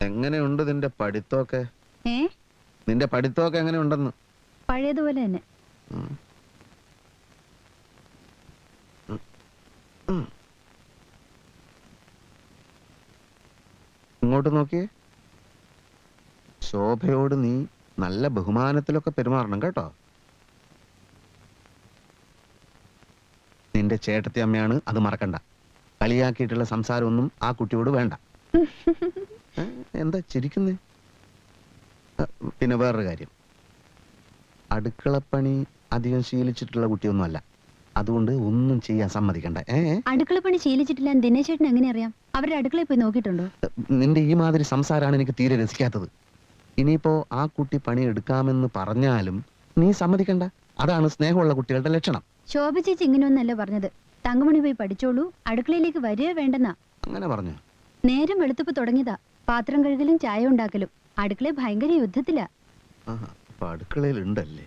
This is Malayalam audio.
എങ്ങനെയുണ്ട് നിന്റെ പഠിത്തമൊക്കെ? ഏ നിന്റെ പഠിത്തമൊക്കെ എങ്ങനെയുണ്ടെന്ന്? പഴയതുപോലെ തന്നെ. ഇങ്ങോട്ട് നോക്കിയേ. ശോഭയോട് നീ നല്ല ബഹുമാനത്തിലൊക്കെ പെരുമാറണം കേട്ടോ. നിന്റെ ചേട്ടത്തി അമ്മയാണ്, അത് മറക്കണ്ട. കളിയാക്കിയിട്ടുള്ള സംസാരമൊന്നും ആ കുട്ടിയോട് വേണ്ട. എന്താ ചിരിക്കുന്നേ? പിന്നെ വേറൊരു കാര്യം, അടുക്കളപ്പണി അധികം ശീലിച്ചിട്ടുള്ള കുട്ടിയൊന്നുമല്ല. അതുകൊണ്ട് ഒന്നും ചെയ്യാൻ സമ്മതിക്കണ്ട. അടുക്കളപ്പണി ശീലിച്ചിട്ടില്ല ദിനേശ് ചേട്ടൻ എങ്ങനെ അറിയാം? അവരുടെ അടുക്കളയിൽ പോയി നോക്കിയിട്ടുണ്ടോ? നിന്റെ ഈ മാതിരി സംസാരമാണ് എനിക്ക് തീരെ രസിക്കാത്തത്. ഇനിയിപ്പോ ആ കുട്ടി പണി എടുക്കാമെന്ന് പറഞ്ഞാലും നീ സമ്മതിക്കണ്ട. അതാണ് സ്നേഹമുള്ള കുട്ടികളുടെ ലക്ഷണം. ശോഭ ചേച്ചി ഇങ്ങനെയൊന്നല്ല പറഞ്ഞത്. തങ്കമണി പോയി പഠിച്ചോളൂ, അടുക്കളയിലേക്ക് വരിക വേണ്ടെന്നാ. അങ്ങനെ പറഞ്ഞു? നേരം വെളുത്തപ്പ് തുടങ്ങിയതാ. പാത്രം കഴുകലും ചായ ഉണ്ടാക്കലും. അടുക്കളയിൽ ഭയങ്കര യുദ്ധത്തിലാ. അടുക്കളയിൽ ഉണ്ടല്ലേ?